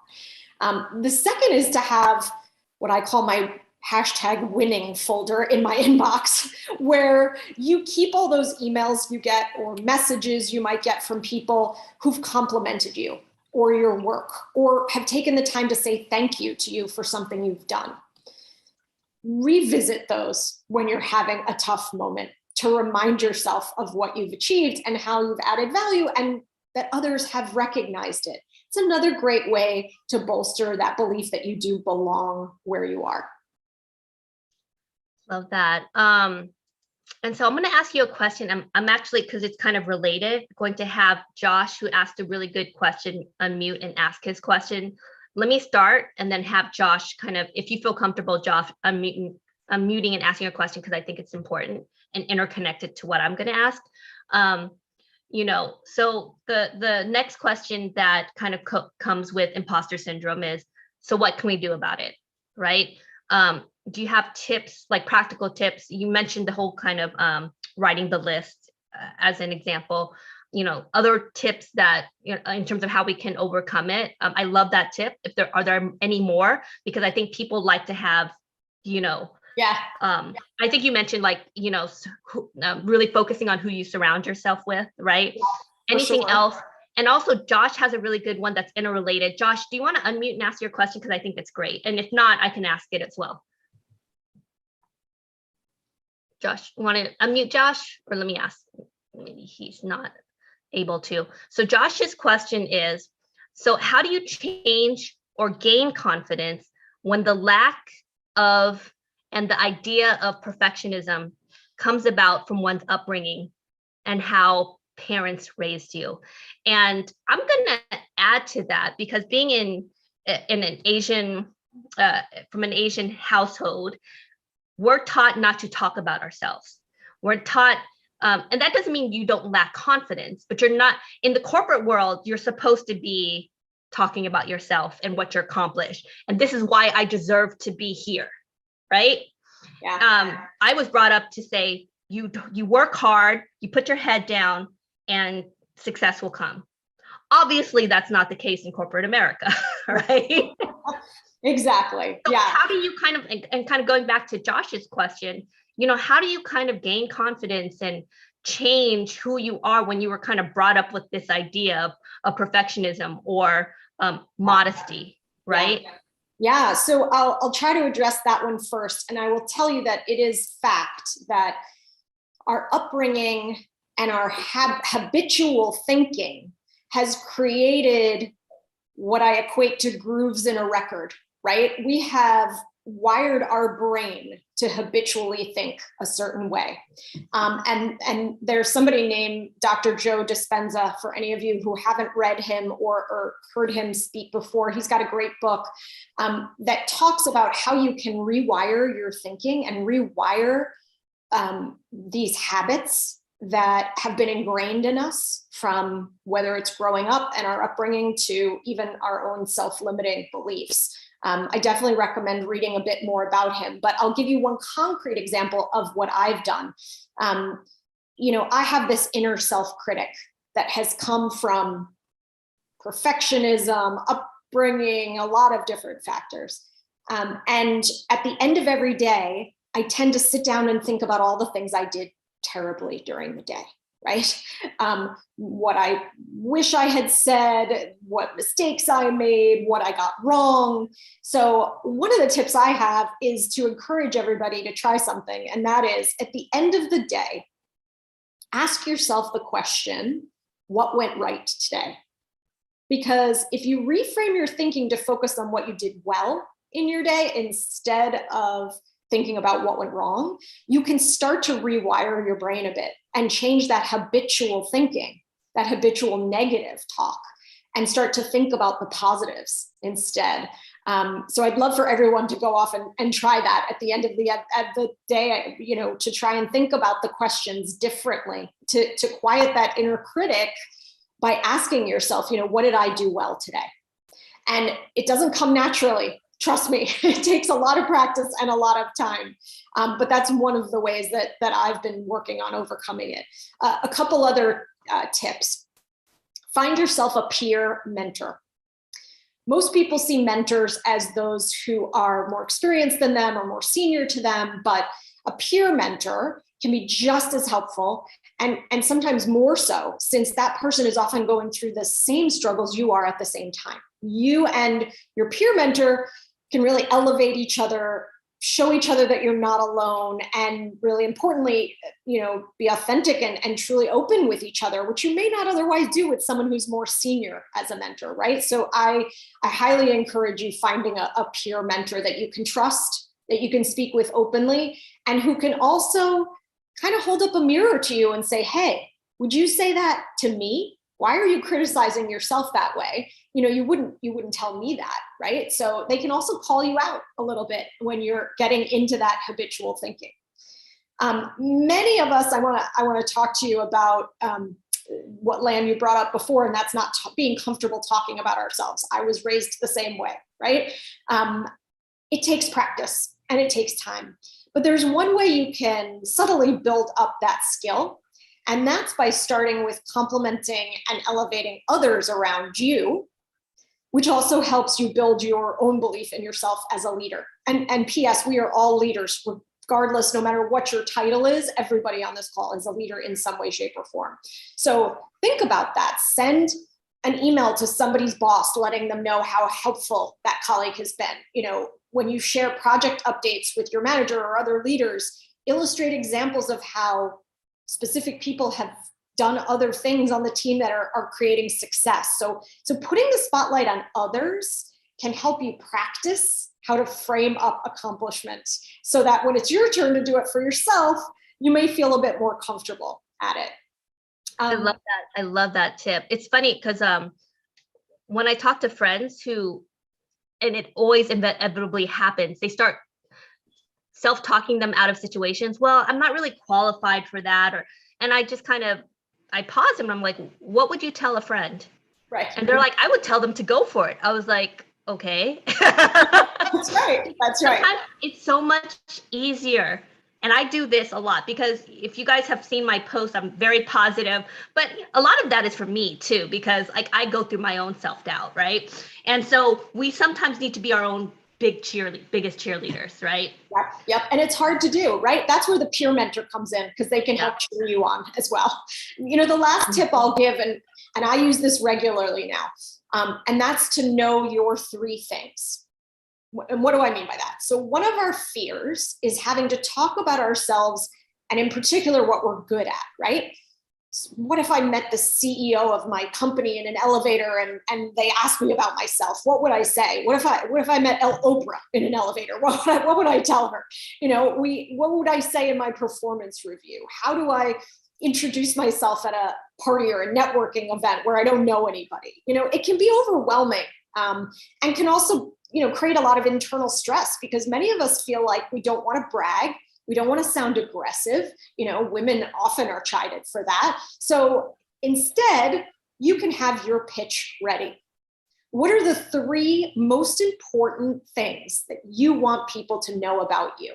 The second is to have what I call my #winning folder in my inbox where you keep all those emails you get or messages you might get from people who've complimented you or your work or have taken the time to say thank you to you for something you've done. Revisit those when you're having a tough moment to remind yourself of what you've achieved and how you've added value and that others have recognized it. It's another great way to bolster that belief that you do belong where you are. Love that. And so I'm going to ask you a question. I'm actually, because it's kind of related, going to have Josh, who asked a really good question, unmute and ask his question. Let me start and then have Josh kind of, if you feel comfortable, Josh, unmuting and asking a question, because I think it's important and interconnected to what I'm going to ask. So the next question that kind of comes with imposter syndrome is, so what can we do about it, right? Do you have tips, like practical tips? You mentioned the whole kind of writing the list as an example, other tips that, in terms of how we can overcome it. I love that tip. If are there any more? Because I think people like to have, Yeah. I think you mentioned really focusing on who you surround yourself with, right? Yeah, anything sure. else? And also Josh has a really good one that's interrelated. Josh, do you want to unmute and ask your question? Because I think it's great. And if not, I can ask it as well. Josh, you want to unmute Josh? Or let me ask, maybe he's not able to. So Josh's question is, so how do you change or gain confidence when the lack of and the idea of perfectionism comes about from one's upbringing and how parents raised you? And I'm going to add to that, because being in an Asian, from an Asian household, we're taught not to talk about ourselves. We're taught, and that doesn't mean you don't lack confidence, but you're not, in the corporate world, you're supposed to be talking about yourself and what you're accomplished. And this is why I deserve to be here, right? Yeah. I was brought up to say, you work hard, you put your head down, and success will come. Obviously, that's not the case in corporate America, right? Exactly. So Yeah. how do you kind of going back to Josh's question, how do you kind of gain confidence and change who you are when you were kind of brought up with this idea of perfectionism or modesty, right? Yeah. So I'll try to address that one first. And I will tell you that it is fact that our upbringing and our habitual thinking has created what I equate to grooves in a record, right? We have wired our brain to habitually think a certain way. And there's somebody named Dr. Joe Dispenza, for any of you who haven't read him or heard him speak before. He's got a great book that talks about how you can rewire your thinking and rewire these habits that have been ingrained in us, from whether it's growing up and our upbringing to even our own self-limiting beliefs. I definitely recommend reading a bit more about him, but I'll give you one concrete example of what I've done. I have this inner self-critic that has come from perfectionism, upbringing, a lot of different factors. And at the end of every day, I tend to sit down and think about all the things I did terribly during the day, right? What I wish I had said, what mistakes I made, what I got wrong. So one of the tips I have is to encourage everybody to try something. And that is, at the end of the day, ask yourself the question, what went right today? Because if you reframe your thinking to focus on what you did well in your day instead of thinking about what went wrong, you can start to rewire your brain a bit and change that habitual thinking, that habitual negative talk, and start to think about the positives instead. So I'd love for everyone to go off and try that at the end of the day, to try and think about the questions differently, to quiet that inner critic by asking yourself, what did I do well today? And it doesn't come naturally. Trust me, it takes a lot of practice and a lot of time. But that's one of the ways that I've been working on overcoming it. A couple other tips. Find yourself a peer mentor. Most people see mentors as those who are more experienced than them or more senior to them, but a peer mentor can be just as helpful and sometimes more so, since that person is often going through the same struggles you are at the same time. You and your peer mentor can really elevate each other, show each other that you're not alone, and really importantly, be authentic and truly open with each other, which you may not otherwise do with someone who's more senior as a mentor, right? So I highly encourage you finding a peer mentor that you can trust, that you can speak with openly, and who can also kind of hold up a mirror to you and say, hey, would you say that to me? Why are you criticizing yourself that way? You wouldn't tell me that, right? So they can also call you out a little bit when you're getting into that habitual thinking. Many of us, I want to talk to you about what, Lam, you brought up before, and that's not being comfortable talking about ourselves. I was raised the same way, right? It takes practice and it takes time. But there's one way you can subtly build up that skill, and that's by starting with complimenting and elevating others around you, which also helps you build your own belief in yourself as a leader. And P.S., we are all leaders, regardless, no matter what your title is. Everybody on this call is a leader in some way, shape, or form. So think about that. Send an email to somebody's boss, letting them know how helpful that colleague has been. When you share project updates with your manager or other leaders, illustrate examples of how specific people have done other things on the team that are creating success. So putting the spotlight on others can help you practice how to frame up accomplishments so that when it's your turn to do it for yourself, you may feel a bit more comfortable at it. I love that. I love that tip. It's funny because when I talk to friends who, and it always inevitably happens, they start self-talking them out of situations. Well, I'm not really qualified for that. And I just I pause and I'm like, what would you tell a friend? Right. And they're like, I would tell them to go for it. I was like, okay. That's right. That's right. Sometimes it's so much easier. And I do this a lot because if you guys have seen my posts, I'm very positive, but a lot of that is for me too, because I go through my own self-doubt, right? And so we sometimes need to be our own biggest cheerleaders, right? Yep. And it's hard to do, right? That's where the peer mentor comes in, because they can help cheer you on as well. The last tip I'll give, and I use this regularly now, and that's to know your 3 things. And what do I mean by that? So one of our fears is having to talk about ourselves, and in particular, what we're good at, right? What if I met the CEO of my company in an elevator and they asked me about myself? What would I say? What if I met Oprah in an elevator? What would I tell her? What would I say in my performance review? How do I introduce myself at a party or a networking event where I don't know anybody? It can be overwhelming, and can also create a lot of internal stress, because many of us feel like we don't want to brag. We don't want to sound aggressive. Women often are chided for that. So instead, you can have your pitch ready. What are the 3 most important things that you want people to know about you?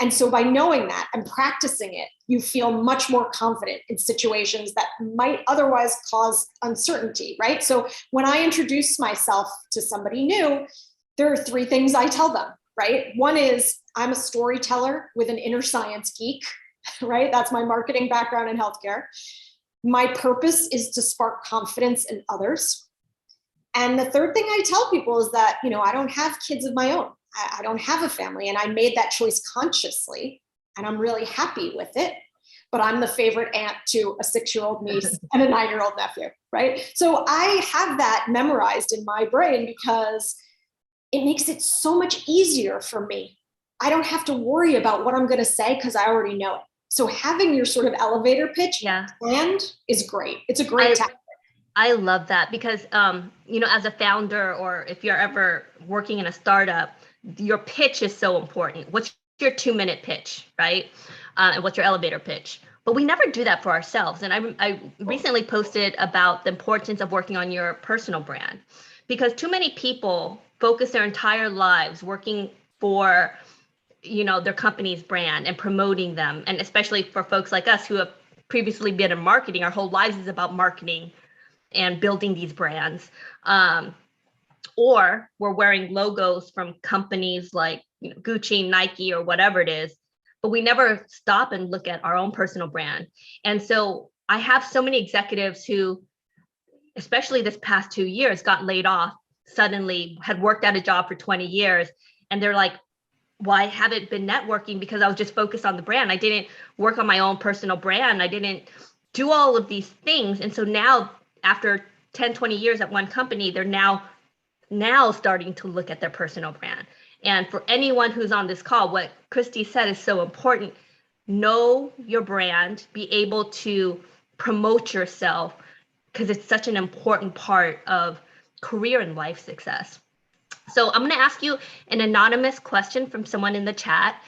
And so by knowing that and practicing it, you feel much more confident in situations that might otherwise cause uncertainty, right? So when I introduce myself to somebody new, there are 3 things I tell them, right? One is I'm a storyteller with an inner science geek, right? That's my marketing background in healthcare. My purpose is to spark confidence in others. And the 3rd thing I tell people is that, I don't have kids of my own. I don't have a family, and I made that choice consciously, and I'm really happy with it. But I'm the favorite aunt to a 6-year-old niece and a 9-year-old nephew, right? So I have that memorized in my brain because it makes it so much easier for me. I don't have to worry about what I'm going to say because I already know it. So having your sort of elevator pitch planned is great. It's a great tactic. I love that because, as a founder, or if you're ever working in a startup, your pitch is so important. What's your 2-minute pitch, right? And what's your elevator pitch? But we never do that for ourselves. And I recently posted about the importance of working on your personal brand, because too many people focus their entire lives working for, their company's brand and promoting them. And especially for folks like us who have previously been in marketing, our whole lives is about marketing and building these brands. or we're wearing logos from companies like Gucci, Nike, or whatever it is, but we never stop and look at our own personal brand. And so I have so many executives who, especially this past 2 years, got laid off suddenly, had worked at a job for 20 years. And they're like, well, I haven't been networking because I was just focused on the brand. I didn't work on my own personal brand. I didn't do all of these things. And so now after 10, 20 years at one company, they're now starting to look at their personal brand. And for anyone who's on this call, what Christy said is so important. Know your brand, be able to promote yourself, because it's such an important part of career and life success. So I'm going to ask you an anonymous question from someone in the chat.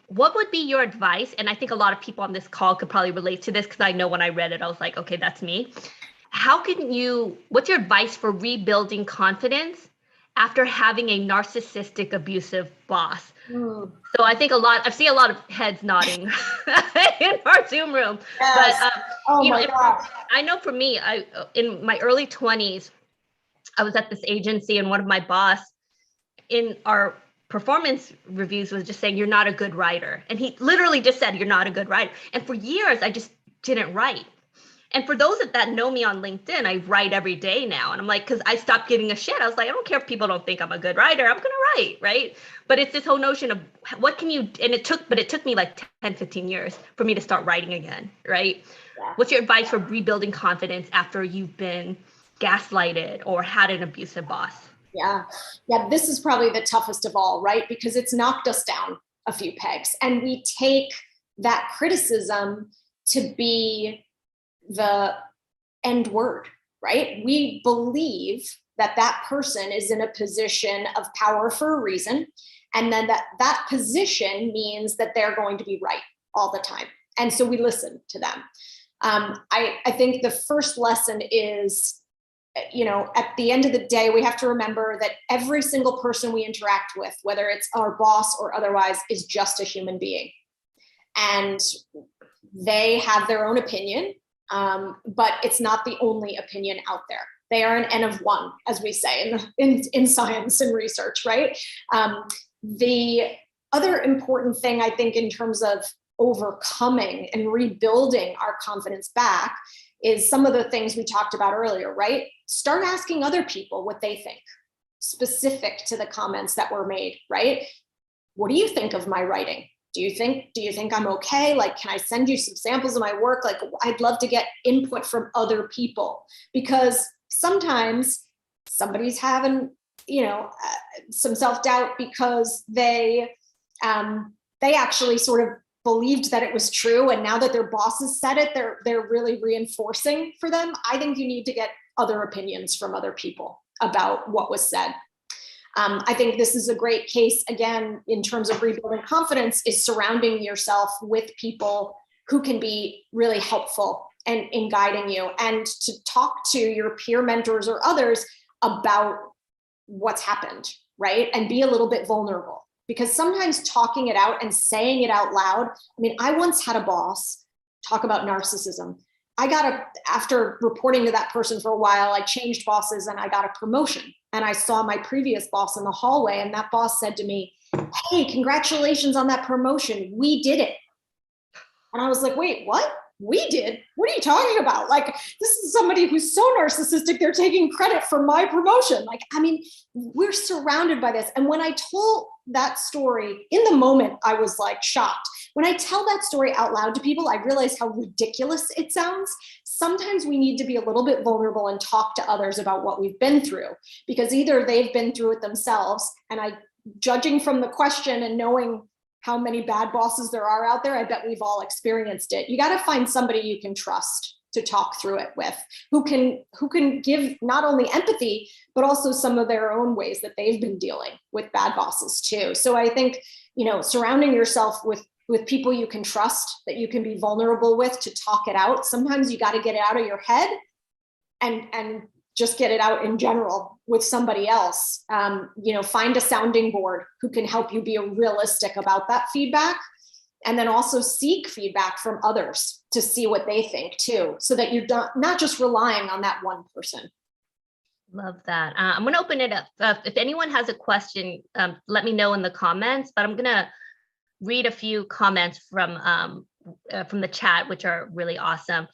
What would be your advice? And I think a lot of people on this call could probably relate to this, because I know when I read it, I was like, okay, that's me. What's your advice for rebuilding confidence after having a narcissistic, abusive boss? So I think I see a lot of heads nodding in our Zoom room. Yes. But I know for me, in my early 20s, I was at this agency, and one of my boss in our performance reviews was just saying, you're not a good writer. And he literally just said, you're not a good writer. And for years, I just didn't write. And for those that know me on LinkedIn, I write every day now. And I'm like, because I stopped giving a shit. I was like, I don't care if people don't think I'm a good writer. I'm going to write, right? But it's this whole notion of what can you, and it took me like 10, 15 years for me to start writing again, right? Yeah. What's your advice for rebuilding confidence after you've been gaslighted or had an abusive boss? Yeah, this is probably the toughest of all, right? Because it's knocked us down a few pegs, and we take that criticism to be the end word, right? We believe that person is in a position of power for a reason, and then that position means that they're going to be right all the time. And so we listen to them. I think the first lesson is, at the end of the day, we have to remember that every single person we interact with, whether it's our boss or otherwise, is just a human being. And they have their own opinion, but it's not the only opinion out there. They are an N of one, as we say in science and research, right? The other important thing, I think, in terms of overcoming and rebuilding our confidence back is some of the things we talked about earlier, right? Start asking other people what they think, specific to the comments that were made, right? What do you think of my writing? Do you think I'm okay? Like, can I send you some samples of my work? Like, I'd love to get input from other people, because sometimes somebody's having, some self-doubt because they actually sort of believed that it was true, and now that their bosses said it, they're really reinforcing for them. I think you need to get other opinions from other people about what was said. I think this is a great case, again, in terms of rebuilding confidence, is surrounding yourself with people who can be really helpful and in guiding you, and to talk to your peer mentors or others about what's happened, right? And be a little bit vulnerable. Because sometimes talking it out and saying it out loud, I once had a boss talk about narcissism. After reporting to that person for a while, I changed bosses and I got a promotion. And I saw my previous boss in the hallway, and that boss said to me, "Hey, congratulations on that promotion. We did it." And I was like, wait, what? We did? What are you talking about? Like, this is somebody who's so narcissistic, they're taking credit for my promotion. We're surrounded by this. And when I told that story, in the moment, I was like shocked. When I tell that story out loud to people, I realize how ridiculous it sounds. Sometimes we need to be a little bit vulnerable and talk to others about what we've been through, because either they've been through it themselves, and judging from the question and knowing how many bad bosses there are out there, I bet we've all experienced it. You got to find somebody you can trust to talk through it with, who can give not only empathy, but also some of their own ways that they've been dealing with bad bosses too. So I think, surrounding yourself with people you can trust, that you can be vulnerable with, to talk it out. Sometimes you got to get it out of your head and just get it out in general with somebody else. Find a sounding board who can help you be realistic about that feedback, and then also seek feedback from others to see what they think too, so that you're not just relying on that one person. Love that. I'm going to open it up. If anyone has a question, let me know in the comments, but I'm going to read a few comments from the chat, which are really awesome.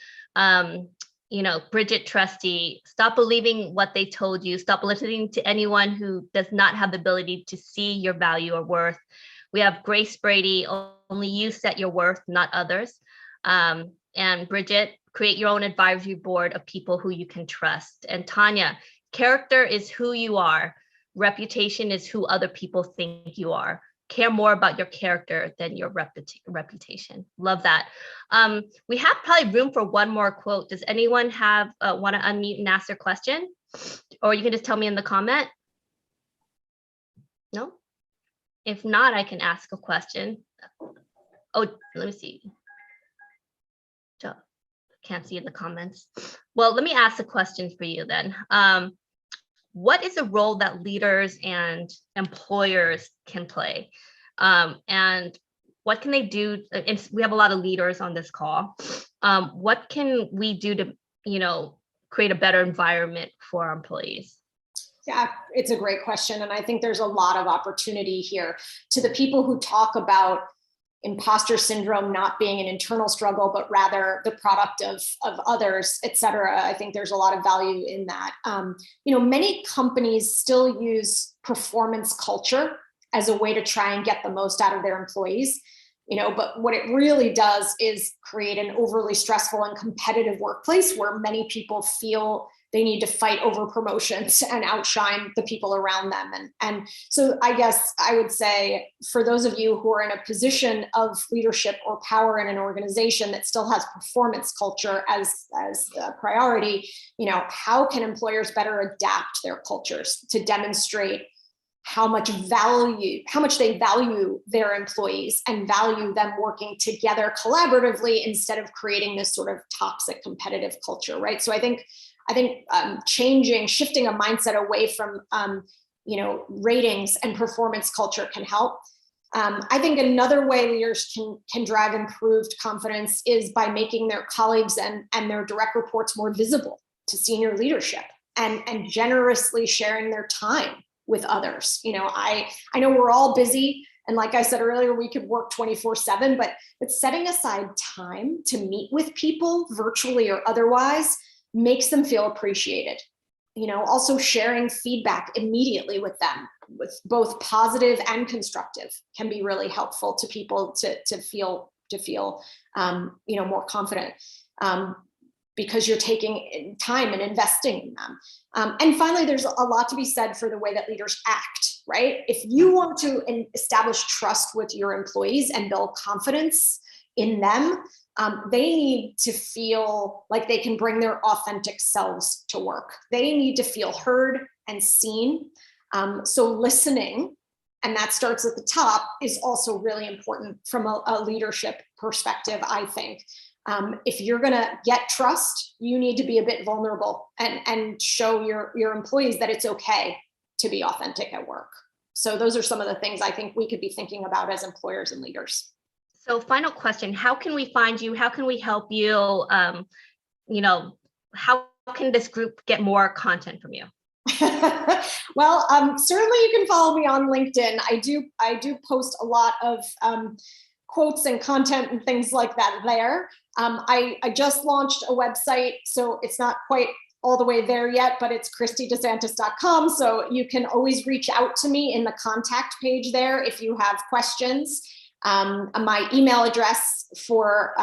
Bridget Trusty, stop believing what they told you. Stop listening to anyone who does not have the ability to see your value or worth. We have Grace Brady, only you set your worth, not others. And Bridget, create your own advisory board of people who you can trust. And Tanya, character is who you are. Reputation is who other people think you are. Care more about your character than your reputation. Love that. We have probably room for one more quote. Does anyone have want to unmute and ask their question? Or you can just tell me in the comment. No? If not, I can ask a question. Oh, let me see. Can't see in the comments. Well, let me ask a question for you then. What is a role that leaders and employers can play? And what can they do? And we have a lot of leaders on this call. What can we do to, create a better environment for our employees? Yeah, it's a great question. And I think there's a lot of opportunity here. To the people who talk about imposter syndrome not being an internal struggle, but rather the product of others, et cetera, I think there's a lot of value in that. Many companies still use performance culture as a way to try and get the most out of their employees. But what it really does is create an overly stressful and competitive workplace where many people feel they need to fight over promotions and outshine the people around them. And so I guess I would say, for those of you who are in a position of leadership or power in an organization that still has performance culture as a priority, how can employers better adapt their cultures to demonstrate how much they value their employees and value them working together collaboratively instead of creating this sort of toxic competitive culture, right? So I think shifting a mindset away from, ratings and performance culture can help. I think another way leaders can drive improved confidence is by making their colleagues and their direct reports more visible to senior leadership and generously sharing their time with others. I know we're all busy. And like I said earlier, we could work 24/7, but setting aside time to meet with people virtually or otherwise makes them feel appreciated. Also sharing feedback immediately with them, with both positive and constructive, can be really helpful to people to feel more confident because you're taking time and investing in them. And finally, there's a lot to be said for the way that leaders act, right? If you want to establish trust with your employees and build confidence in them, they need to feel like they can bring their authentic selves to work. They need to feel heard and seen. So listening, and that starts at the top, is also really important from a leadership perspective, I think. If you're going to get trust, you need to be a bit vulnerable and show your employees that it's okay to be authentic at work. So those are some of the things I think we could be thinking about as employers and leaders. So final question, how can we find you? How can we help you? How can this group get more content from you? Well, certainly you can follow me on LinkedIn. I do post a lot of quotes and content and things like that there. I just launched a website, so it's not quite all the way there yet, but it's christydesantis.com. So you can always reach out to me in the contact page there if you have questions. My email address for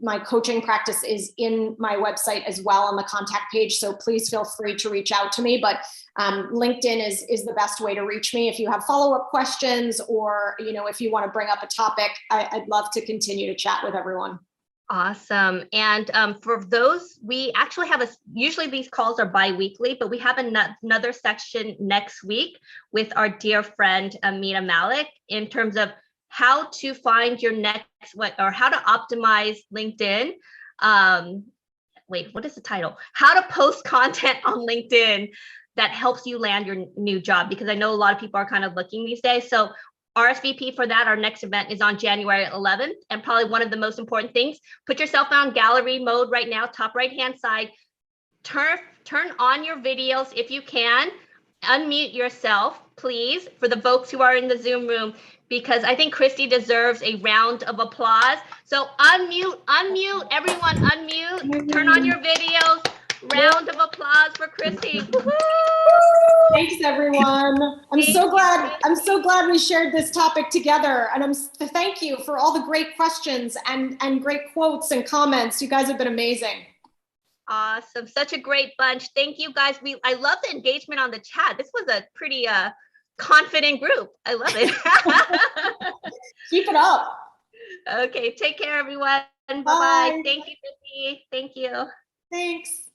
my coaching practice is in my website as well on the contact page. So please feel free to reach out to me. But LinkedIn is the best way to reach me. If you have follow-up questions or, if you want to bring up a topic, I'd love to continue to chat with everyone. Awesome. And for those, we actually have usually these calls are bi-weekly, but we have another section next week with our dear friend, Amina Malik, in terms of how to find your next how to optimize LinkedIn. What is the title? How to post content on LinkedIn that helps you land your new job, because I know a lot of people are kind of looking these days. So RSVP for that. Our next event is on January 11th. And probably one of the most important things, put yourself on gallery mode right now, top right-hand side. turn on your videos if you can. Unmute yourself, please, for the folks who are in the Zoom room, because I think Christy deserves a round of applause. So unmute, everyone unmute, turn on your videos. Round of applause for Christy. Woo-hoo! Thanks, everyone. I'm so glad we shared this topic together. And thank you for all the great questions and great quotes and comments. You guys have been amazing. Awesome. Such a great bunch. Thank you guys. I love the engagement on the chat. This was a pretty confident group. I love it. Keep it up. Okay. Take care, everyone. Bye-bye. Thank you, Christy. Thank you. Thanks.